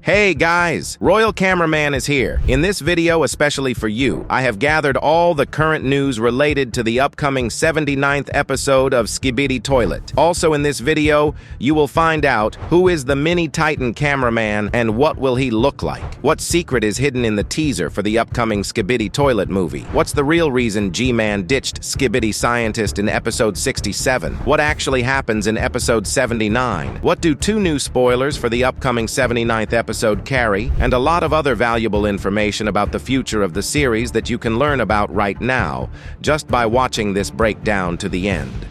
Hey guys, Royal Cameraman is here. In this video, especially for you, I have gathered all the current news related to the upcoming 79th episode of Skibidi Toilet. Also in this video, you will find out who is the mini Titan cameraman and what will he look like. What secret is hidden in the teaser for the upcoming Skibidi Toilet movie? What's the real reason G-Man ditched Skibidi Scientist in episode 67? What actually happens in episode 79? What do two new spoilers for the upcoming 79th episode carry, and a lot of other valuable information about the future of the series that you can learn about right now just by watching this breakdown to the end.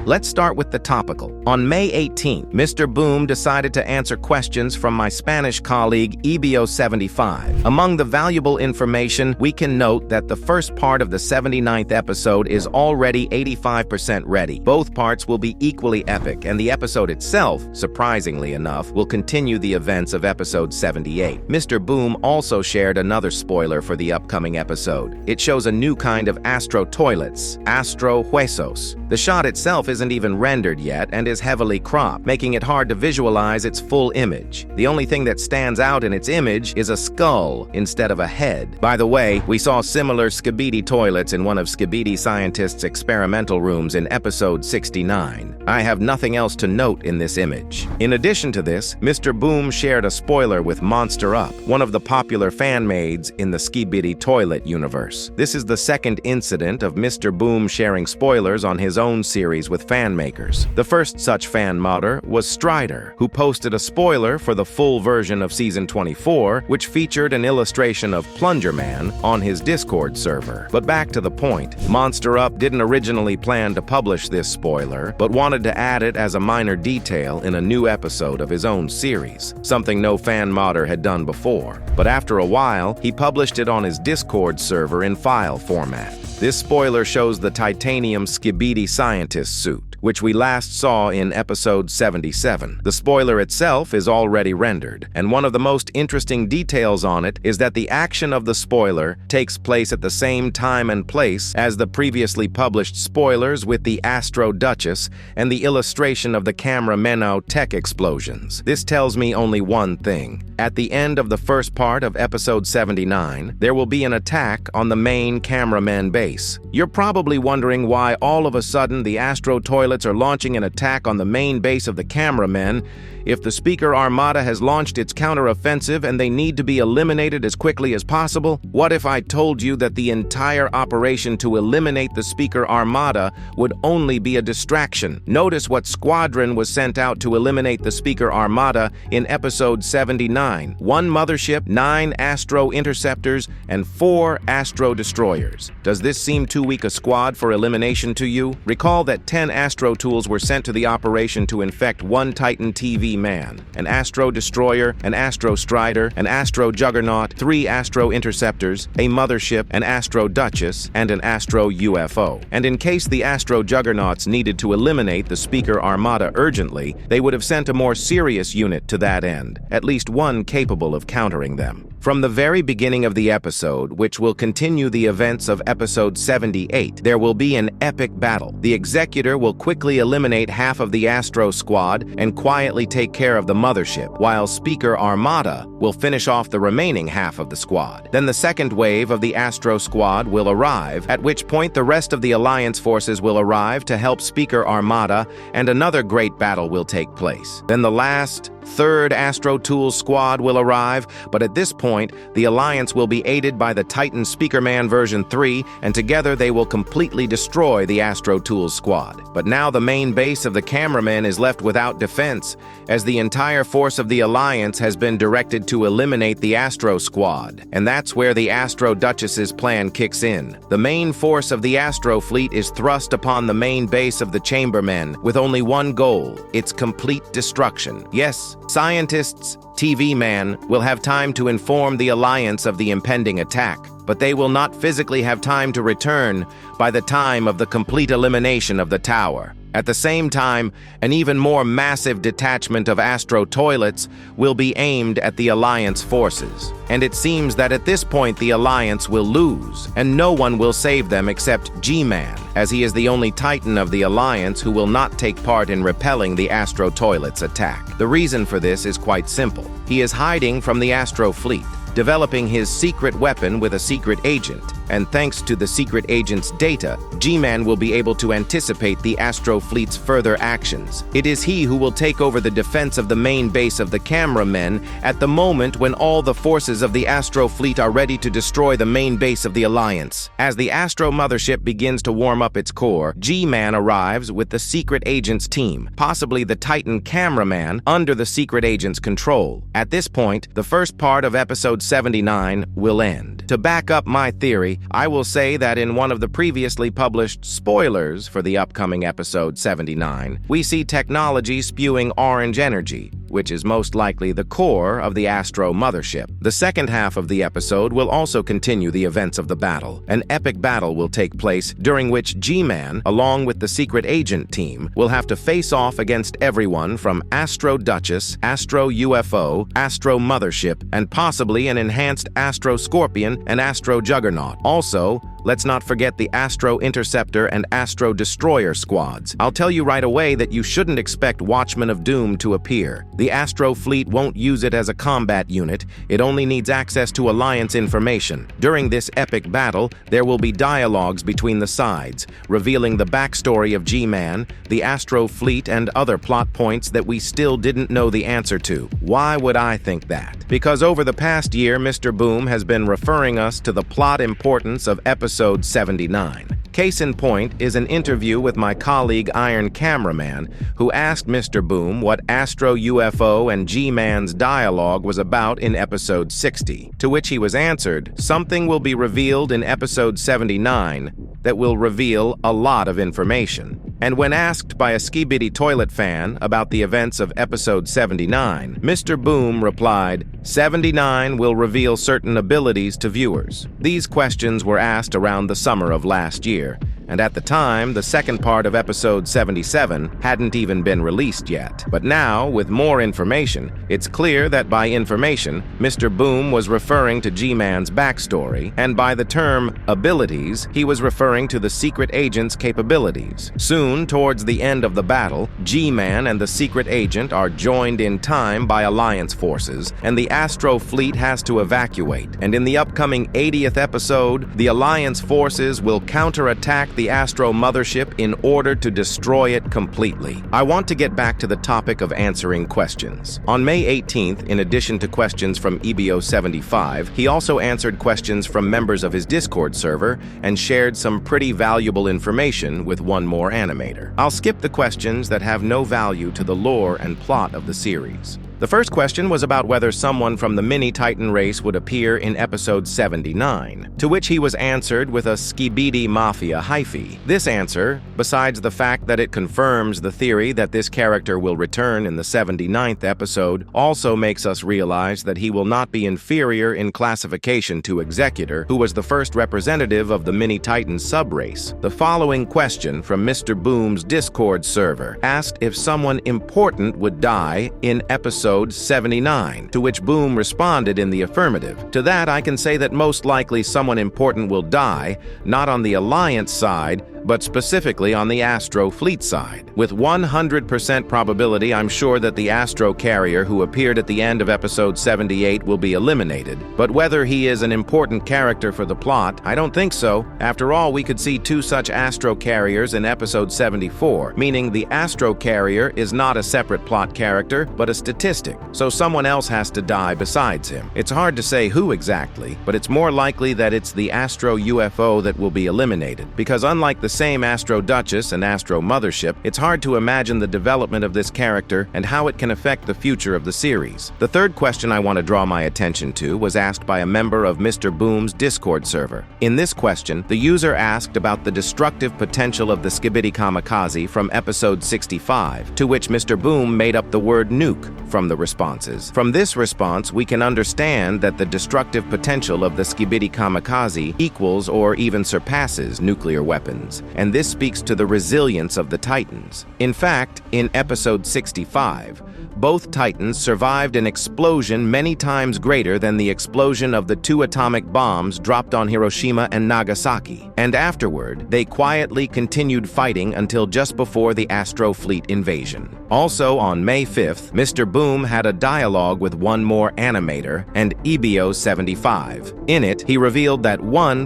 Let's start with the topical. On May 18th, Mr. Boom decided to answer questions from my Spanish colleague Ebio75. Among the valuable information, we can note that the first part of the 79th episode is already 85% ready. Both parts will be equally epic, and the episode itself, surprisingly enough, will continue the events of episode 78. Mr. Boom also shared another spoiler for the upcoming episode. It shows a new kind of astro toilets, astro huesos. The shot itself isn't even rendered yet and is heavily cropped, making it hard to visualize its full image. The only thing that stands out in its image is a skull instead of a head. By the way, we saw similar Skibidi toilets in one of Skibidi Scientist's experimental rooms in episode 69. I have nothing else to note in this image. In addition to this, Mr. Boom shared a spoiler with Monster Up, one of the popular fan-mades in the Skibidi Toilet universe. This is the second incident of Mr. Boom sharing spoilers on his own series with fan makers. The first such fan modder was Strider, who posted a spoiler for the full version of Season 24, which featured an illustration of Plunger Man on his Discord server. But back to the point, Monster Up didn't originally plan to publish this spoiler, but wanted to add it as a minor detail in a new episode of his own series, something no fan modder had done before. But after a while, he published it on his Discord server in file format. This spoiler shows the titanium Skibidi Scientist suit, which we last saw in episode 77. The spoiler itself is already rendered, and one of the most interesting details on it is that the action of the spoiler takes place at the same time and place as the previously published spoilers with the Astro Duchess and the illustration of the Cameraman tech explosions. This tells me only one thing. At the end of the first part of episode 79, there will be an attack on the main Cameraman base. You're probably wondering why all of a sudden the Astro Toilets are launching an attack on the main base of the Cameramen if the Speaker Armada has launched its counteroffensive and they need to be eliminated as quickly as possible. What if I told you that the entire operation to eliminate the Speaker Armada would only be a distraction? Notice what squadron was sent out to eliminate the Speaker Armada in episode 79. 1 mothership, 9 Astro Interceptors, and 4 Astro Destroyers. Does this seem too weak a squad for elimination to you? Recall that 10 Astro Tools were sent to the operation to infect 1 Titan TV man, an Astro Destroyer, an Astro Strider, an Astro Juggernaut, 3 Astro Interceptors, a mothership, an Astro Duchess, and an Astro UFO. And in case the Astro Juggernauts needed to eliminate the Speaker Armada urgently, they would have sent a more serious unit to that end, at least one capable of countering them. From the very beginning of the episode, which will continue the events of episode 78, there will be an epic battle. The Executor will quickly eliminate half of the Astro Squad and quietly take care of the mothership, while Speaker Armada will finish off the remaining half of the squad. Then the second wave of the Astro Squad will arrive, at which point the rest of the Alliance forces will arrive to help Speaker Armada, and another great battle will take place. Then the last, third Astro Tools squad will arrive, but at this point, the Alliance will be aided by the Titan Speakerman version 3, and together they will completely destroy the Astro Tools squad. But now the main base of the Cameraman is left without defense, as the entire force of the Alliance has been directed to eliminate the Astro Squad, and that's where the Astro Duchess's plan kicks in. The main force of the Astro Fleet is thrust upon the main base of the Chambermen with only one goal: its complete destruction. Yes, scientists, TV Man will have time to inform the Alliance of the impending attack, but they will not physically have time to return by the time of the complete elimination of the tower. At the same time, an even more massive detachment of Astro Toilets will be aimed at the Alliance forces. And it seems that at this point the Alliance will lose, and no one will save them except G-Man, as he is the only Titan of the Alliance who will not take part in repelling the Astro Toilets' attack. The reason for this is quite simple. He is hiding from the Astro Fleet, developing his secret weapon with a secret agent. And thanks to the secret agent's data, G-Man will be able to anticipate the Astro Fleet's further actions. It is he who will take over the defense of the main base of the Cameramen at the moment when all the forces of the Astro Fleet are ready to destroy the main base of the Alliance. As the Astro Mothership begins to warm up its core, G-Man arrives with the secret agent's team, possibly the Titan Cameraman, under the secret agent's control. At this point, the first part of episode 79 will end. To back up my theory, I will say that in one of the previously published spoilers for the upcoming episode 79, we see technology spewing orange energy, which is most likely the core of the Astro Mothership. The second half of the episode will also continue the events of the battle. An epic battle will take place during which G-Man, along with the secret agent team, will have to face off against everyone from Astro Duchess, Astro UFO, Astro Mothership, and possibly an enhanced Astro Scorpion and Astro Juggernaut. Also, let's not forget the Astro Interceptor and Astro Destroyer squads. I'll tell you right away that you shouldn't expect Watchmen of Doom to appear. The Astro Fleet won't use it as a combat unit, it only needs access to Alliance information. During this epic battle, there will be dialogues between the sides, revealing the backstory of G-Man, the Astro Fleet, and other plot points that we still didn't know the answer to. Why would I think that? Because over the past year, Mr. Boom has been referring us to the plot importance of episode 79. Case in point is an interview with my colleague Iron Cameraman, who asked Mr. Boom what Astro UFO and G-Man's dialogue was about in episode 60, to which he was answered, something will be revealed in episode 79 that will reveal a lot of information. And when asked by a Skibidi Toilet fan about the events of episode 79, Mr. Boom replied, 79 will reveal certain abilities to viewers. These questions were asked around the summer of last year, and at the time, the second part of episode 77 hadn't even been released yet. But now, with more information, it's clear that by information, Mr. Boom was referring to G-Man's backstory, and by the term abilities, he was referring to the secret agent's capabilities. Soon, towards the end of the battle, G-Man and the secret agent are joined in time by Alliance forces, and the Astro Fleet has to evacuate. And in the upcoming 80th episode, the Alliance forces will counterattack the Astro Mothership in order to destroy it completely. I want to get back to the topic of answering questions. On May 18th, in addition to questions from EBO75, he also answered questions from members of his Discord server and shared some pretty valuable information with one more animator. I'll skip the questions that have no value to the lore and plot of the series. The first question was about whether someone from the Mini-Titan race would appear in episode 79, to which he was answered with a Skibidi Mafia hyphy. This answer, besides the fact that it confirms the theory that this character will return in the 79th episode, also makes us realize that he will not be inferior in classification to Executor, who was the first representative of the Mini-Titan sub-race. The following question from Mr. Boom's Discord server asked if someone important would die in episode 79, to which Boom responded in the affirmative. To that, I can say that most likely someone important will die, not on the Alliance side, but specifically on the Astro Fleet side. With 100% probability, I'm sure that the Astro Carrier who appeared at the end of episode 78 will be eliminated. But whether he is an important character for the plot, I don't think so. After all, we could see two such Astro Carriers in episode 74, meaning the Astro Carrier is not a separate plot character, but a statistic. So someone else has to die besides him. It's hard to say who exactly, but it's more likely that it's the Astro UFO that will be eliminated, because unlike the same Astro Duchess and Astro Mothership, it's hard to imagine the development of this character and how it can affect the future of the series. The third question I want to draw my attention to was asked by a member of Mr. Boom's Discord server. In this question, the user asked about the destructive potential of the Skibidi Kamikaze from episode 65, to which Mr. Boom made up the word nuke from the responses. From this response, we can understand that the destructive potential of the Skibidi Kamikaze equals or even surpasses nuclear weapons. Titans, and this speaks to the resilience of the Titans. In fact, in episode 65, both Titans survived an explosion many times greater than the explosion of the 2 atomic bombs dropped on Hiroshima and Nagasaki, and afterward, they quietly continued fighting until just before the Astro Fleet invasion. Also, on May 5th, Mr. Boom had a dialogue with one more animator, and EBO75. In it, he revealed that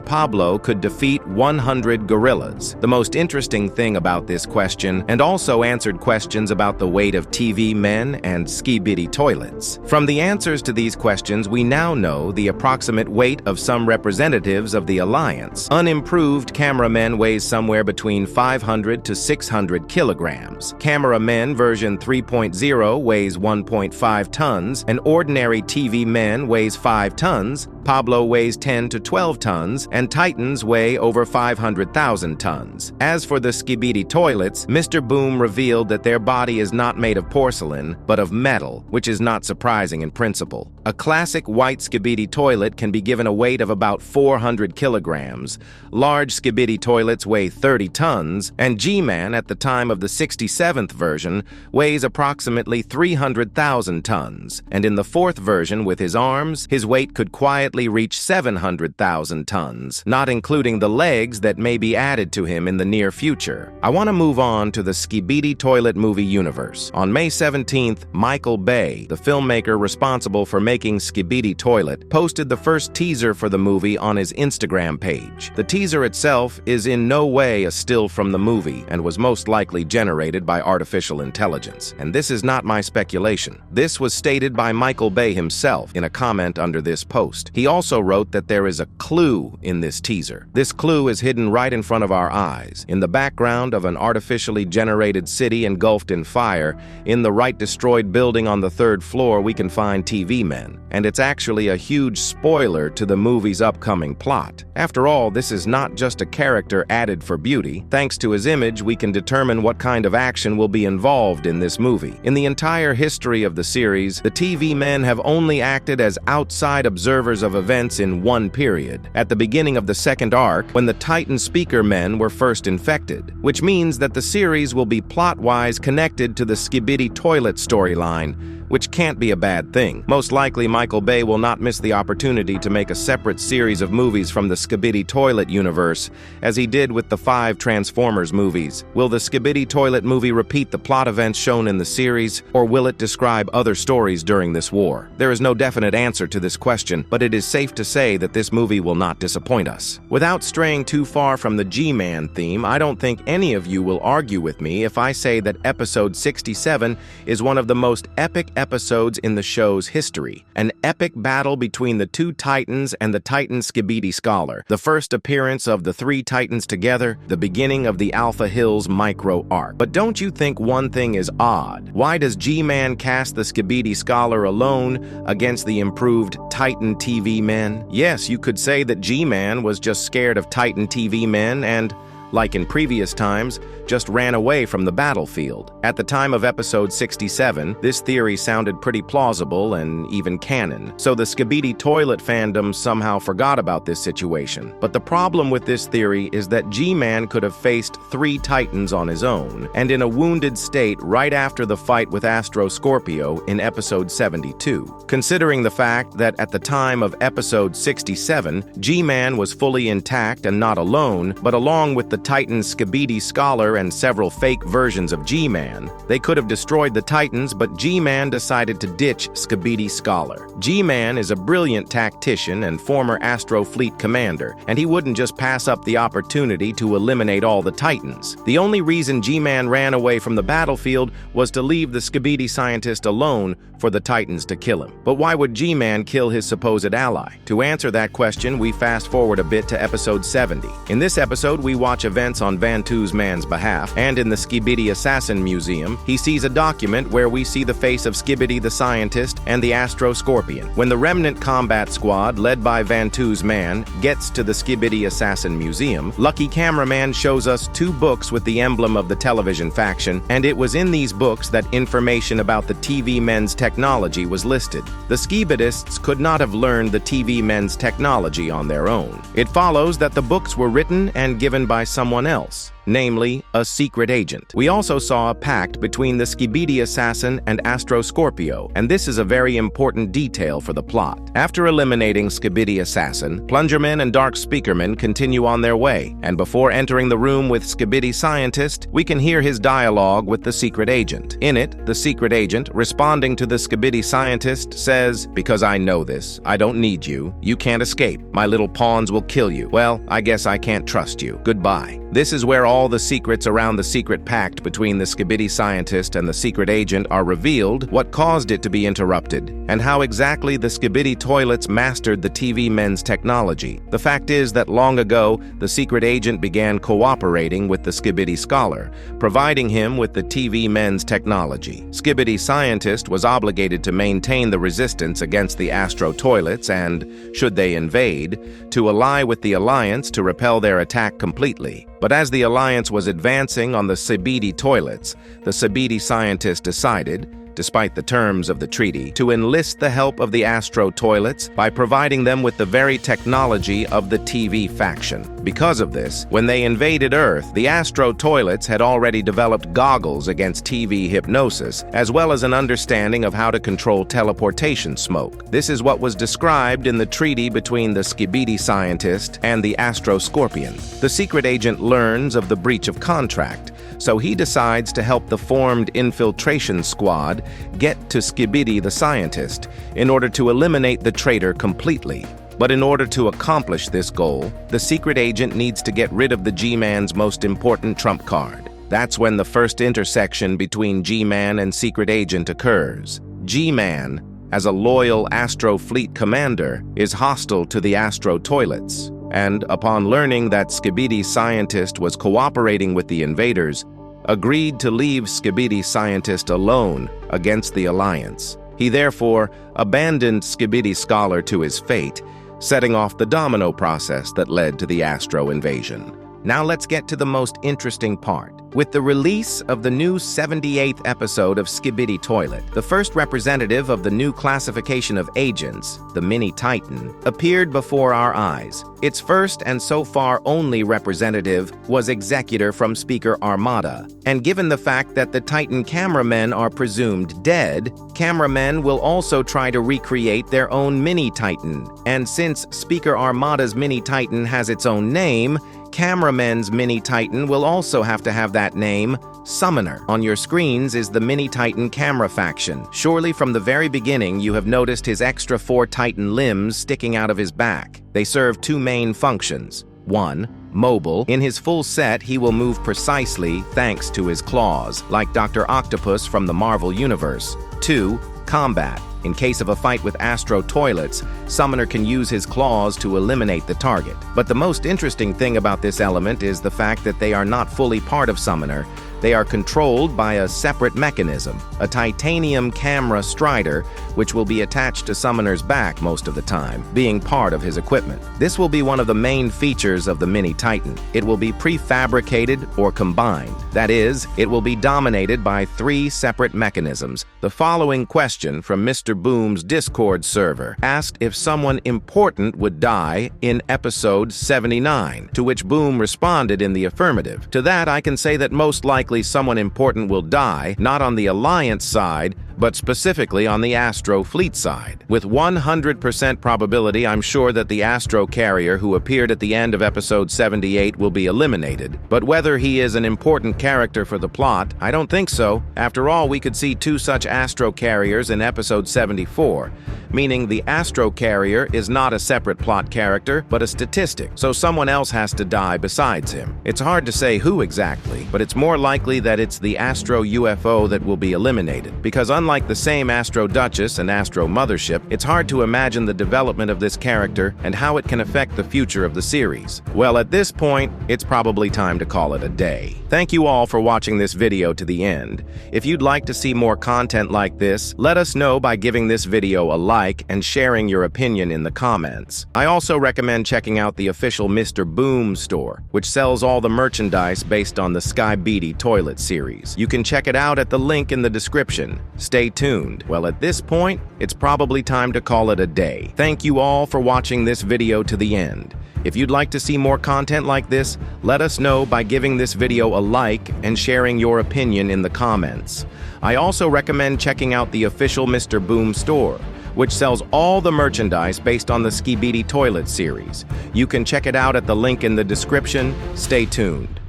Pablo could defeat 100 gorillas. The most interesting thing about this question, and also answered questions about the weight of TV men and Skibidi toilets. From the answers to these questions, we now know the approximate weight of some representatives of the Alliance. Unimproved Cameraman weighs somewhere between 500 to 600 kilograms. Cameraman version 3.0 weighs 1.5 tons, and ordinary TV men weighs 5 tons, Pablo weighs 10 to 12 tons, and Titans weigh over 500,000 tons. As for the Skibidi toilets, Mr. Boom revealed that their body is not made of porcelain, but of metal, which is not surprising in principle. A classic white Skibidi toilet can be given a weight of about 400 kilograms. Large Skibidi toilets weigh 30 tons, and G-Man at the time of the 67th version weighs approximately 300,000 tons. And in the 4th version with his arms, his weight could quietly reach 700,000 tons, not including the legs that may be added to him in the near future. I want to move on to the Skibidi Toilet movie universe. On May 17th, Michael Bay, the filmmaker responsible for making Skibidi Toilet, posted the first teaser for the movie on his Instagram page. The teaser itself is in no way a still from the movie and was most likely generated by artificial intelligence. And this is not my speculation. This was stated by Michael Bay himself in a comment under this post. He also wrote that there is a clue in this teaser. This clue is hidden right in front of our eyes. In the background of an artificially generated city engulfed in fire, in the right destroyed building on the 3rd floor, we can find TV men. And it's actually a huge spoiler to the movie's upcoming plot. After all, this is not just a character added for beauty. Thanks to his image, we can determine what kind of action will be involved in this movie. In the entire history of the series, the TV men have only acted as outside observers of events in one period, at the beginning of the 2nd arc, when the Titan Speaker men were first infected, which means that the series will be plot-wise connected to the Skibidi Toilet storyline, which can't be a bad thing. Most likely, Michael Bay will not miss the opportunity to make a separate series of movies from the Skibidi Toilet universe, as he did with the 5 Transformers movies. Will the Skibidi Toilet movie repeat the plot events shown in the series, or will it describe other stories during this war? There is no definite answer to this question, but it is safe to say that this movie will not disappoint us. Without straying too far from the G-Man theme, I don't think any of you will argue with me if I say that episode 67 is one of the most epic episodes in the show's history. An epic battle between the 2 Titans and the Titan Skibidi Scholar, the first appearance of the 3 Titans together, the beginning of the Alpha Hills micro arc. But don't you think one thing is odd? Why does G-Man cast the Skibidi Scholar alone against the improved Titan TV men? Yes, you could say that G-Man was just scared of Titan TV men and, like in previous times, just ran away from the battlefield. At the time of episode 67, this theory sounded pretty plausible and even canon, so the Skibidi Toilet fandom somehow forgot about this situation. But the problem with this theory is that G-Man could have faced 3 Titans on his own, and in a wounded state right after the fight with Astro Scorpio in episode 72. Considering the fact that at the time of episode 67, G-Man was fully intact and not alone, but along with the Titan Skibidi Scholar and several fake versions of G-Man, they could have destroyed the Titans, but G-Man decided to ditch Skibidi Scholar. G-Man is a brilliant tactician and former Astro Fleet commander, and he wouldn't just pass up the opportunity to eliminate all the Titans. The only reason G-Man ran away from the battlefield was to leave the Skibidi scientist alone for the Titans to kill him. But why would G-Man kill his supposed ally? To answer that question, we fast forward a bit to episode 70. In this episode, we watch events on Vantu's man's behalf, and in the Skibidi Assassin Museum, he sees a document where we see the face of Skibidi the scientist and the Astro Scorpion. When the Remnant Combat Squad, led by Vantu's man, gets to the Skibidi Assassin Museum, Lucky Cameraman shows us 2 books with the emblem of the television faction, and it was in these books that information about the TV men's technology was listed. The Skibidists could not have learned the TV men's technology on their own. It follows that the books were written and given by someone else, namely a secret agent. We also saw a pact between the Skibidi assassin and Astro Scorpio, and this is a very important detail for the plot. After eliminating Skibidi assassin, Plungerman and Dark Speakerman continue on their way, and before entering the room with Skibidi scientist, we can hear his dialogue with the secret agent. In it, the secret agent, responding to the Skibidi scientist, says, "Because I know this, I don't need you. You can't escape. My little pawns will kill you. Well, I guess I can't trust you. Goodbye." This is where all the secrets around the secret pact between the Skibidi scientist and the secret agent are revealed, what caused it to be interrupted, and how exactly the Skibidi Toilets mastered the TV men's technology. The fact is that long ago, the secret agent began cooperating with the Skibidi scholar, providing him with the TV men's technology. Skibidi scientist was obligated to maintain the resistance against the Astro Toilets and, should they invade, to ally with the Alliance to repel their attack completely. But as the Alliance was advancing on the Skibidi Toilets, the Skibidi scientist decided, despite the terms of the treaty, to enlist the help of the Astro Toilets by providing them with the very technology of the TV faction. Because of this, when they invaded Earth, the Astro Toilets had already developed goggles against TV hypnosis, as well as an understanding of how to control teleportation smoke. This is what was described in the treaty between the Skibidi scientist and the Astro Scorpion. The secret agent learns of the breach of contract, so he decides to help the formed infiltration squad get to Skibidi the scientist in order to eliminate the traitor completely. But in order to accomplish this goal, the secret agent needs to get rid of the G-Man's most important trump card. That's when the first intersection between G-Man and secret agent occurs. G-Man, as a loyal Astro Fleet commander, is hostile to the Astro Toilets, and upon learning that Skibidi scientist was cooperating with the invaders, agreed to leave Skibidi scientist alone against the Alliance. He therefore abandoned Skibidi scholar to his fate, setting off the domino process that led to the Astro invasion. Now let's get to the most interesting part. With the release of the new 78th episode of Skibidi Toilet, the first representative of the new classification of agents, the Mini Titan, appeared before our eyes. Its first and so far only representative was Executor from Speaker Armada, and given the fact that the Titan cameramen are presumed dead, cameramen will also try to recreate their own Mini Titan, and since Speaker Armada's Mini Titan has its own name, Cameramen's Mini Titan will also have to have that name, Summoner. On your screens is the Mini Titan camera faction. Surely from the very beginning you have noticed his extra 4 Titan limbs sticking out of his back. They serve 2 main functions. 1. Mobile. In his full set, he will move precisely thanks to his claws, like Dr. Octopus from the Marvel Universe. 2. Combat. In case of a fight with Astro Toilets, Summoner can use his claws to eliminate the target. But the most interesting thing about this element is the fact that they are not fully part of Summoner. They are controlled by a separate mechanism, a titanium camera strider, which will be attached to Summoner's back most of the time, being part of his equipment. This will be one of the main features of the Mini Titan. It will be prefabricated or combined. That is, it will be dominated by 3 separate mechanisms. The following question from Mr. Boom's Discord server asked if someone important would die in episode 79, to which Boom responded in the affirmative. To that, I can say that most likely someone important will die, not on the Alliance side, but specifically on the Astro Fleet side. With 100% probability, I'm sure that the Astro carrier who appeared at the end of episode 78 will be eliminated. But whether he is an important character for the plot, I don't think so. After all, we could see 2 such Astro carriers in episode 74, meaning the Astro carrier is not a separate plot character, but a statistic, so someone else has to die besides him. It's hard to say who exactly, but it's more likely that it's the Astro UFO that will be eliminated, because unlike the same Astro Duchess and Astro Mothership, it's hard to imagine the development of this character and how it can affect the future of the series. Well, at this point, it's probably time to call it a day. Thank you all for watching this video to the end. If you'd like to see more content like this, let us know by giving this video a like and sharing your opinion in the comments. I also recommend checking out the official Mr. Boom store, which sells all the merchandise based on the Skibidi Toilet series. You can check it out at the link in the description. Stay tuned. Well, at this point, it's probably time to call it a day. Thank you all for watching this video to the end. If you'd like to see more content like this, let us know by giving this video a like and sharing your opinion in the comments. I also recommend checking out the official Mr. Boom store, which sells all the merchandise based on the Skibidi Toilet series. You can check it out at the link in the description. Stay tuned.